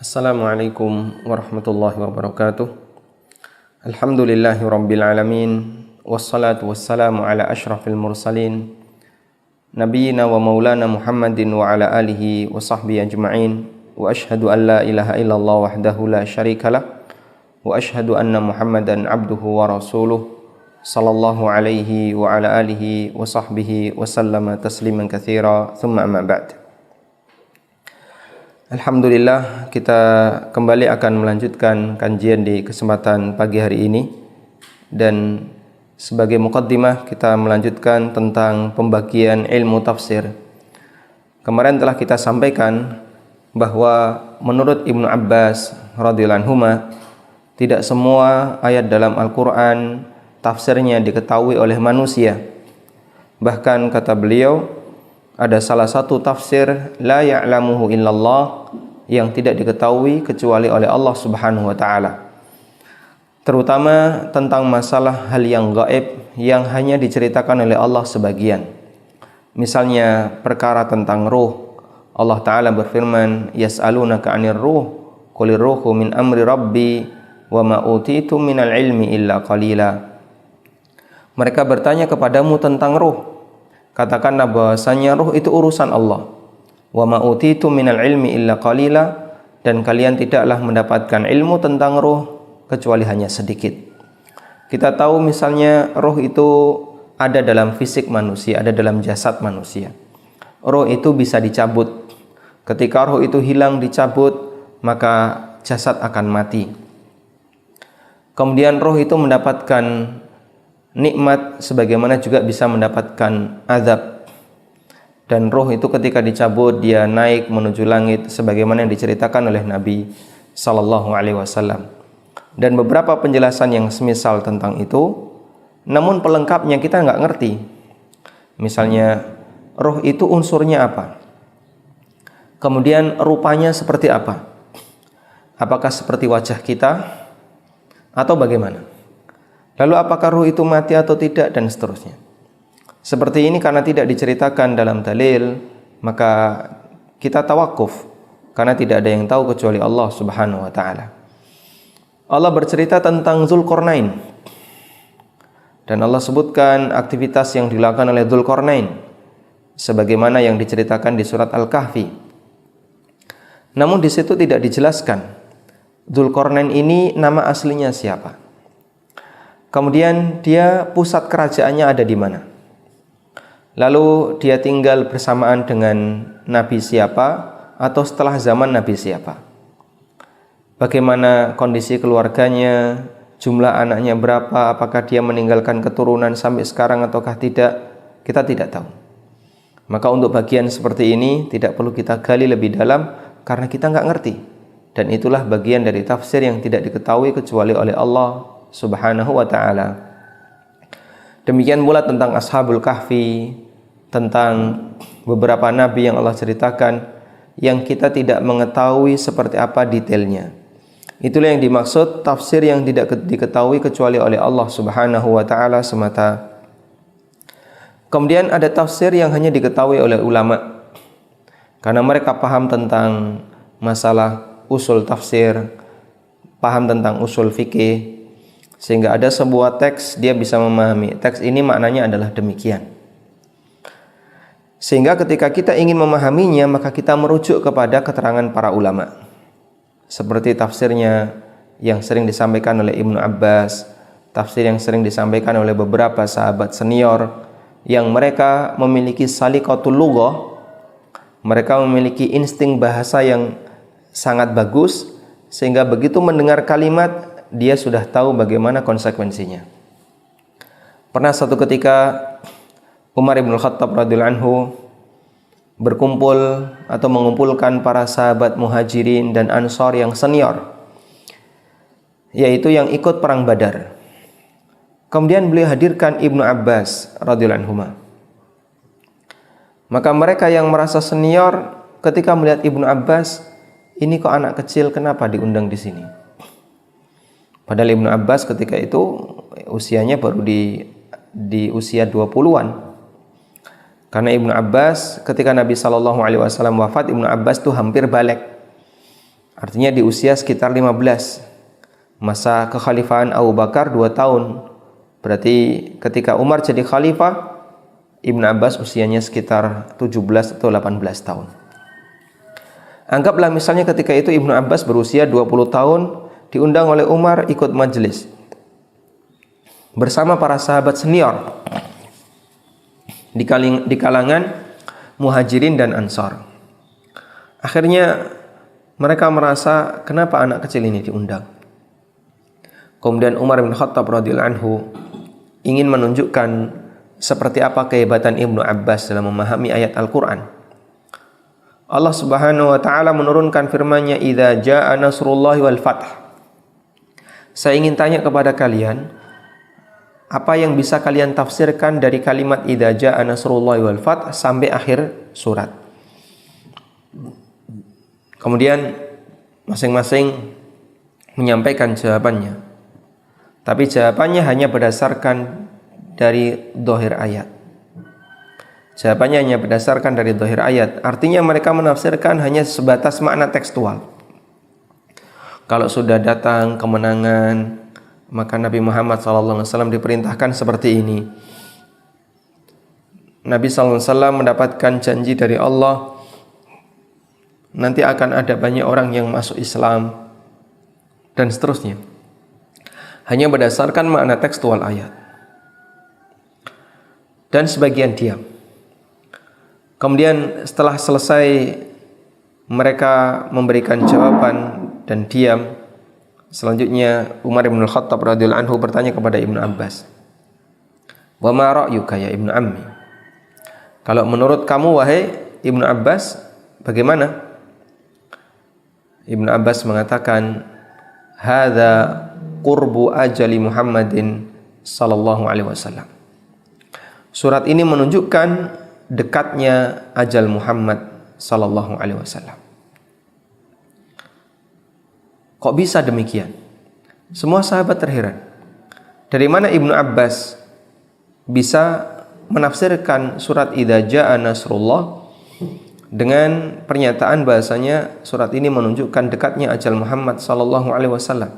Assalamualaikum warahmatullahi wabarakatuh. Alhamdulillahi rabbil alamin. Wassalatu wassalamu ala ashrafil mursalin Nabiyyina wa maulana Muhammadin wa ala alihi wa sahbihi ajma'in. Wa ashhadu an la ilaha illallah wahdahu la syarikalah. Wa ashhadu anna Muhammadan abduhu wa rasuluh sallallahu alaihi wa ala alihi wa sahbihi wa sallama tasliman katsira. Thumma amma ba'd. Alhamdulillah, kita kembali akan melanjutkan kajian di kesempatan pagi hari ini. Dan sebagai muqaddimah, kita melanjutkan tentang pembagian ilmu tafsir. Kemarin telah kita sampaikan bahwa menurut Ibnu Abbas radhiyallahu anhuma, tidak semua ayat dalam Al-Quran tafsirnya diketahui oleh manusia. Bahkan kata beliau, ada salah satu tafsir la ya'lamuhu illallah yang tidak diketahui kecuali oleh Allah Subhanahu wa taala. Terutama tentang masalah hal yang gaib yang hanya diceritakan oleh Allah sebagian. Misalnya perkara tentang ruh. Allah taala berfirman, yas'alunaka 'anir ruh, qulir ruhu min amri rabbi wa ma utitum minal ilmi illa qalila. Mereka bertanya kepadamu tentang ruh. Katakanlah bahwasanya ruh itu urusan Allah. Wa ma utitu minal ilmi illa qalila, dan kalian tidaklah mendapatkan ilmu tentang ruh kecuali hanya sedikit. Kita tahu misalnya ruh itu ada dalam fisik manusia, ada dalam jasad manusia. Ruh itu bisa dicabut. Ketika ruh itu hilang, dicabut, maka jasad akan mati. Kemudian ruh itu mendapatkan nikmat sebagaimana juga bisa mendapatkan azab. Dan ruh itu ketika dicabut dia naik menuju langit sebagaimana yang diceritakan oleh Nabi sallallahu alaihi wasallam. Dan beberapa penjelasan yang semisal tentang itu, namun pelengkapnya kita nggak ngerti. Misalnya ruh itu unsurnya apa? Kemudian rupanya seperti apa? Apakah seperti wajah kita atau bagaimana? Lalu apakah ruh itu mati atau tidak, dan seterusnya. Seperti ini karena tidak diceritakan dalam dalil, maka kita tawakuf karena tidak ada yang tahu kecuali Allah Subhanahu wa taala. Allah bercerita tentang Dzulqarnain. Dan Allah sebutkan aktivitas yang dilakukan oleh Dzulqarnain sebagaimana yang diceritakan di surat Al-Kahfi. Namun di situ tidak dijelaskan Dzulqarnain ini nama aslinya siapa. Kemudian dia pusat kerajaannya ada di mana? Lalu dia tinggal bersamaan dengan Nabi siapa atau setelah zaman Nabi siapa? Bagaimana kondisi keluarganya, jumlah anaknya berapa, apakah dia meninggalkan keturunan sampai sekarang ataukah tidak? Kita tidak tahu. Maka untuk bagian seperti ini tidak perlu kita gali lebih dalam karena kita nggak ngerti. Dan itulah bagian dari tafsir yang tidak diketahui kecuali oleh Allah Subhanahu wa ta'ala. Demikian pula tentang Ashabul Kahfi, tentang beberapa nabi yang Allah ceritakan yang kita tidak mengetahui seperti apa detailnya. Itulah yang dimaksud tafsir yang tidak diketahui kecuali oleh Allah Subhanahu wa ta'ala semata. Kemudian ada tafsir yang hanya diketahui oleh ulama karena mereka paham tentang masalah usul tafsir, paham tentang usul fikih, sehingga ada sebuah teks dia bisa memahami teks ini maknanya adalah demikian. Sehingga ketika kita ingin memahaminya, maka kita merujuk kepada keterangan para ulama. Seperti tafsirnya yang sering disampaikan oleh Ibnu Abbas, tafsir yang sering disampaikan oleh beberapa sahabat senior yang mereka memiliki salikatul lughah, mereka memiliki insting bahasa yang sangat bagus, sehingga begitu mendengar kalimat dia sudah tahu bagaimana konsekuensinya. Pernah satu ketika Umar bin Khattab radhiyallahu anhu berkumpul atau mengumpulkan para sahabat Muhajirin dan Ansor yang senior, yaitu yang ikut perang Badar. Kemudian beliau hadirkan Ibnu Abbas radhiyallahu anhu. Maka mereka yang merasa senior ketika melihat Ibnu Abbas, ini kok anak kecil, kenapa diundang di sini? Padahal Ibnu Abbas ketika itu usianya baru di usia 20-an. Karena Ibnu Abbas ketika Nabi SAW wafat, Ibnu Abbas itu hampir balik. Artinya di usia sekitar 15. Masa kekhalifahan Abu Bakar 2 tahun. Berarti ketika Umar jadi khalifah, Ibnu Abbas usianya sekitar 17 atau 18 tahun. Anggaplah misalnya ketika itu Ibnu Abbas berusia 20 tahun, diundang oleh Umar ikut majelis bersama para sahabat senior di kalangan Muhajirin dan Ansar. Akhirnya mereka merasa, kenapa anak kecil ini diundang? Kemudian Umar bin Khattab radhiyallahu anhu ingin menunjukkan seperti apa kehebatan Ibnu Abbas dalam memahami ayat Al-Quran. Allah Subhanahu wa taala menurunkan firman-Nya, "Idza jaa nasrullahi wal fath." Saya ingin tanya kepada kalian, apa yang bisa kalian tafsirkan dari kalimat idza jaa nasrullahi wal fath sampai akhir surat? Kemudian masing-masing menyampaikan jawabannya. Tapi jawabannya hanya berdasarkan dari dhahir ayat. Jawabannya hanya berdasarkan dari dhahir ayat. Artinya mereka menafsirkan hanya sebatas makna tekstual. Kalau sudah datang kemenangan, maka Nabi Muhammad SAW diperintahkan seperti ini. Nabi SAW mendapatkan janji dari Allah, nanti akan ada banyak orang yang masuk Islam, dan seterusnya. Hanya berdasarkan makna tekstual ayat. Dan sebagian diam. Kemudian setelah selesai mereka memberikan jawaban dan diam, selanjutnya Umar bin Khattab radhiyallahu anhu bertanya kepada Ibnu Abbas, "Wa ma ra'yuka ya Ibnu Ammi?" Kalau menurut kamu wahai Ibnu Abbas, bagaimana? Ibnu Abbas mengatakan, "Hadza qurbu ajali Muhammadin sallallahu alaihi wasallam." Surat ini menunjukkan dekatnya ajal Muhammad sallallahu alaihi wasallam. Kok bisa demikian? Semua sahabat terheran. Dari mana Ibnu Abbas bisa menafsirkan surat idza jaa nasrullah dengan pernyataan bahasanya surat ini menunjukkan dekatnya ajal Muhammad sallallahu alaihi wasallam?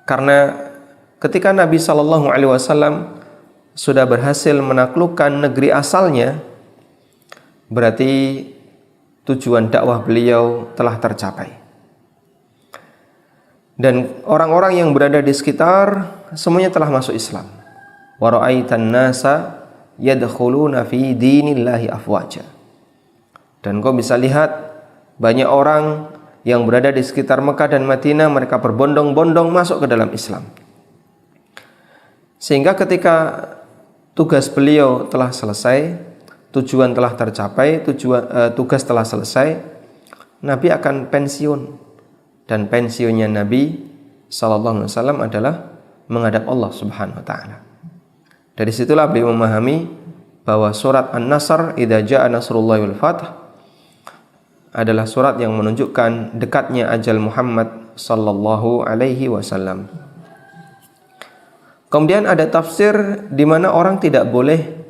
Karena ketika Nabi sallallahu alaihi wasallam sudah berhasil menaklukkan negeri asalnya, berarti tujuan dakwah beliau telah tercapai. Dan orang-orang yang berada di sekitar semuanya telah masuk Islam. Wa ra'aitan nasa yadkhuluna fi dinillahi afwaja. Dan kau bisa lihat banyak orang yang berada di sekitar Mekah dan Madinah, mereka berbondong-bondong masuk ke dalam Islam. Sehingga ketika tugas beliau telah selesai, tujuan telah tercapai, tugas telah selesai, Nabi akan pensiun. Dan pensiunnya Nabi SAW adalah menghadap Allah Subhanahu wa taala. Dari situlah beliau memahami bahwa surat An-Nasr, idza jaa nasrullahi wal fath, adalah surat yang menunjukkan dekatnya ajal Muhammad sallallahu alaihi wasallam. Kemudian ada tafsir di mana orang tidak boleh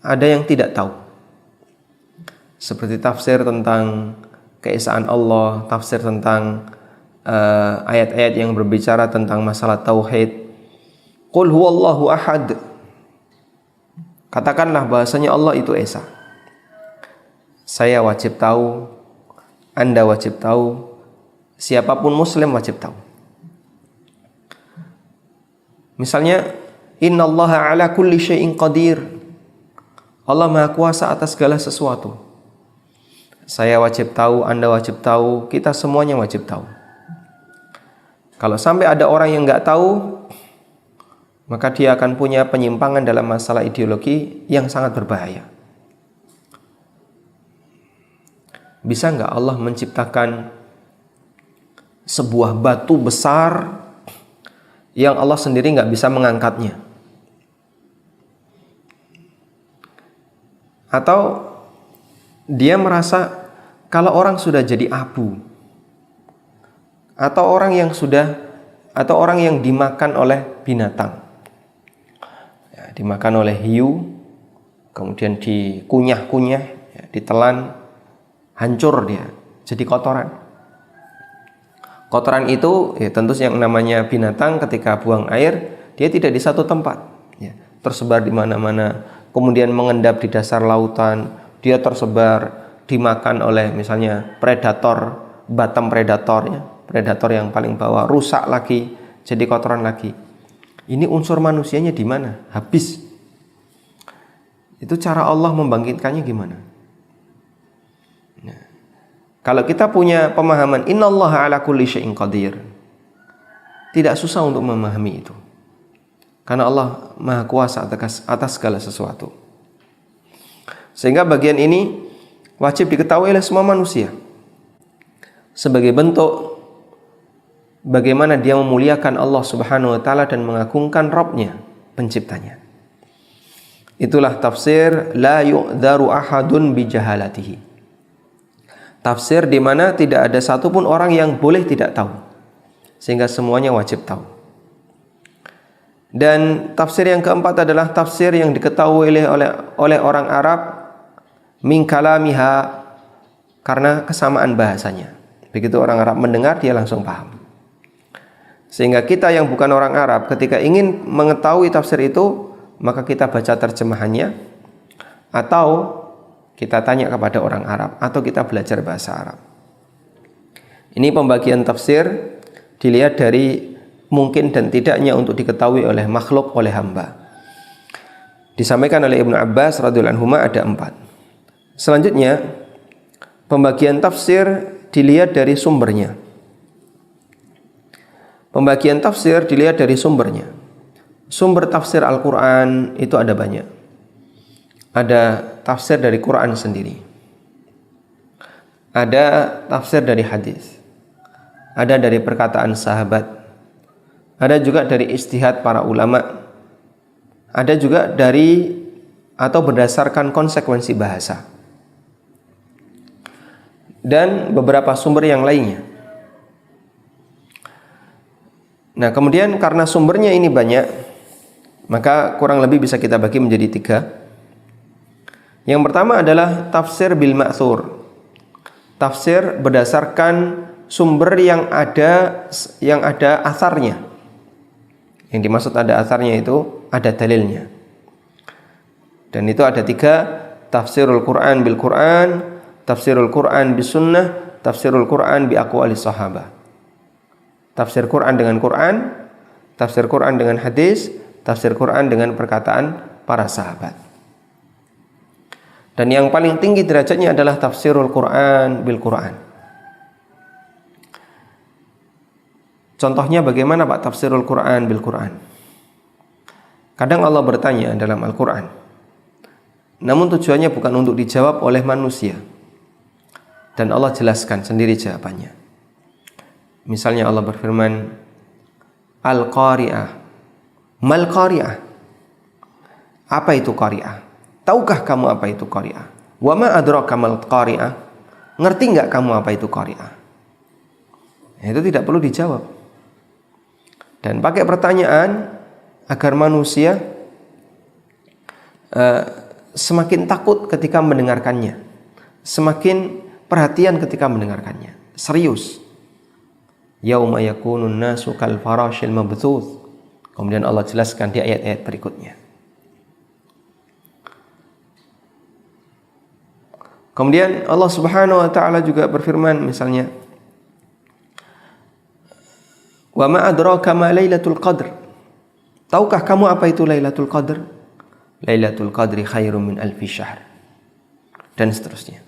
ada yang tidak tahu. Seperti tafsir tentang keesaan Allah, tafsir tentang ayat-ayat yang berbicara tentang masalah tauhid. Qul huwallahu ahad. Katakanlah bahasanya Allah itu esa. Saya wajib tahu, Anda wajib tahu, siapapun muslim wajib tahu. Misalnya, innallaha ala kulli syai'in qadir. Allah Maha Kuasa atas segala sesuatu. Saya wajib tahu, Anda wajib tahu, kita semuanya wajib tahu. Kalau sampai ada orang yang nggak tahu, maka dia akan punya penyimpangan dalam masalah ideologi yang sangat berbahaya. Bisa nggak Allah menciptakan sebuah batu besar yang Allah sendiri nggak bisa mengangkatnya? Atau dia merasa kalau orang sudah jadi abu, atau orang yang dimakan oleh binatang, ya, dimakan oleh hiu, kemudian dikunyah-kunyah, ya, ditelan, hancur dia. jadi kotoran. Kotoran itu ya tentu yang namanya binatang ketika buang air, dia tidak di satu tempat, ya, tersebar di mana-mana, kemudian mengendap di dasar lautan, dia tersebar, dimakan oleh misalnya predator, bottom predator, ya, predator yang paling bawah, rusak lagi, jadi kotoran lagi. Ini unsur manusianya di mana? Habis. Itu cara Allah membangkitkannya gimana? Nah, kalau kita punya pemahaman innallaha ala kulli syai'in qadir, tidak susah untuk memahami itu. Karena Allah Maha Kuasa atas segala sesuatu. Sehingga bagian ini wajib diketahui oleh semua manusia. Sebagai bentuk bagaimana dia memuliakan Allah Subhanahu wa taala dan mengagungkan Rabb-Nya, penciptanya. Itulah tafsir la yu'dharu ahadun bi jahalatihi. Tafsir di mana tidak ada satupun orang yang boleh tidak tahu, sehingga semuanya wajib tahu. Dan tafsir yang keempat adalah tafsir yang diketahui oleh orang Arab min kalamiha, karena kesamaan bahasanya. Begitu orang Arab mendengar, dia langsung paham. Sehingga kita yang bukan orang Arab ketika ingin mengetahui tafsir itu, maka kita baca terjemahannya, atau kita tanya kepada orang Arab, atau kita belajar bahasa Arab. Ini pembagian tafsir dilihat dari mungkin dan tidaknya untuk diketahui oleh makhluk, oleh hamba. Disampaikan oleh Ibnu Abbas radhiyallahu anhu ada 4. Selanjutnya, pembagian tafsir dilihat dari sumbernya. Pembagian tafsir dilihat dari sumbernya. Sumber tafsir Al-Quran itu ada banyak. Ada tafsir dari Quran sendiri, ada tafsir dari hadis, ada dari perkataan sahabat, ada juga dari ijtihad para ulama, ada juga dari atau berdasarkan konsekuensi bahasa, dan beberapa sumber yang lainnya. Nah, kemudian karena sumbernya ini banyak, maka kurang lebih bisa kita bagi menjadi 3. Yang pertama adalah tafsir bil ma'thur. Tafsir berdasarkan sumber yang ada asarnya. Yang dimaksud ada asarnya itu ada dalilnya. Dan itu ada 3, tafsirul Quran bil Quran, tafsirul Quran bis sunnah, tafsirul Quran bi aqwali sahabah. Tafsir Quran dengan Quran, tafsir Quran dengan hadis, tafsir Quran dengan perkataan para sahabat. Dan yang paling tinggi derajatnya adalah tafsirul Quran bil Quran. Contohnya bagaimana Pak tafsirul Quran bil Quran? Kadang Allah bertanya dalam Al-Quran, namun tujuannya bukan untuk dijawab oleh manusia, dan Allah jelaskan sendiri jawabannya. Misalnya Allah berfirman, Al-Qari'ah. Mal Qari'ah? Apa itu Qari'ah? Tahukah kamu apa itu Qari'ah? Wa ma adraka mal Qari'ah? Ngerti enggak kamu apa itu Qari'ah? Itu tidak perlu dijawab. Dan pakai pertanyaan agar manusia semakin takut ketika mendengarkannya, semakin perhatian ketika mendengarkannya, serius. Yauma yakunun nasu kal farashil mabthuth. Kemudian Allah jelaskan di ayat-ayat berikutnya. Kemudian Allah Subhanahu wa taala juga berfirman misalnya, wa ma adraka ma lailatul qadr? Tahukah kamu apa itu Lailatul Qadr? Lailatul Qadri khairum min alfi syahr. Dan seterusnya.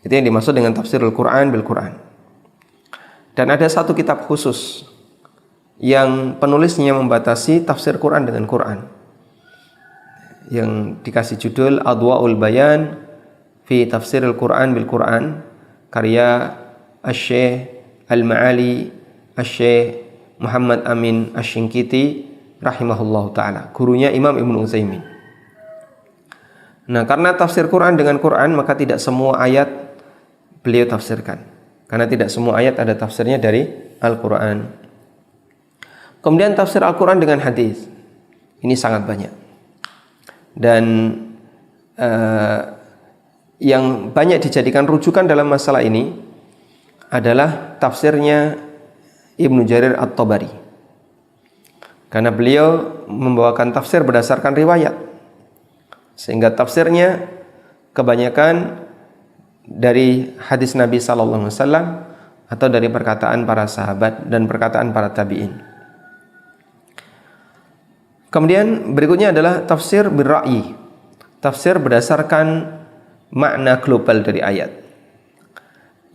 Itu yang dimaksud dengan tafsirul Quran bil Quran. Dan ada satu kitab khusus yang penulisnya membatasi tafsir Quran dengan Quran, yang dikasih judul Adwaul Bayan fi Tafsirul Quran bil Quran, karya Asy-Syaikh Al-Ma'ali Asy-Syaikh Muhammad Amin Asy-Syinkiti rahimahullahu taala, gurunya Imam Ibnu Utsaimin. Nah, karena tafsir Quran dengan Quran, maka tidak semua ayat beliau tafsirkan, karena tidak semua ayat ada tafsirnya dari Al-Quran. Kemudian tafsir Al-Quran dengan hadis, ini sangat banyak. Dan yang banyak dijadikan rujukan dalam masalah ini adalah tafsirnya Ibnu Jarir At-Tabari. Karena beliau membawakan tafsir berdasarkan riwayat. Sehingga tafsirnya kebanyakan dari hadis Nabi sallallahu alaihi wasallam atau dari perkataan para sahabat dan perkataan para tabi'in. Kemudian berikutnya adalah tafsir birra'yi. Tafsir berdasarkan makna global dari ayat.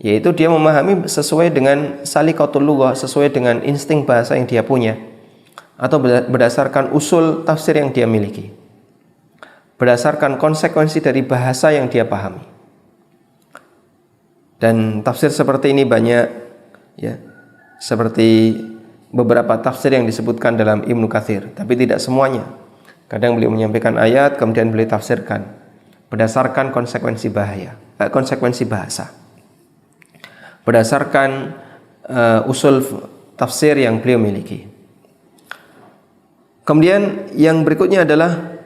Yaitu dia memahami sesuai dengan salikatul lughah, sesuai dengan insting bahasa yang dia punya, atau berdasarkan usul tafsir yang dia miliki, berdasarkan konsekuensi dari bahasa yang dia pahami. Dan tafsir seperti ini banyak, ya, seperti beberapa tafsir yang disebutkan dalam Ibnu Katsir, tapi tidak semuanya. Kadang beliau menyampaikan ayat kemudian beliau tafsirkan berdasarkan konsekuensi bahasa, berdasarkan usul tafsir yang beliau miliki. Kemudian yang berikutnya adalah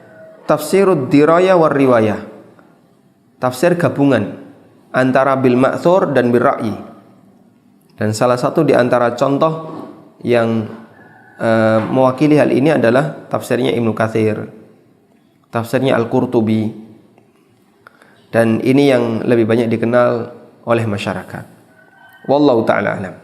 tafsirud dirayah war riwayah. Tafsir gabungan antara bil ma'thur dan bil ra'yi. Dan salah satu di antara contoh yang mewakili hal ini adalah tafsirnya Ibnu Katsir, tafsirnya Al-Qurtubi. Dan ini yang lebih banyak dikenal oleh masyarakat. Wallahu ta'ala alam.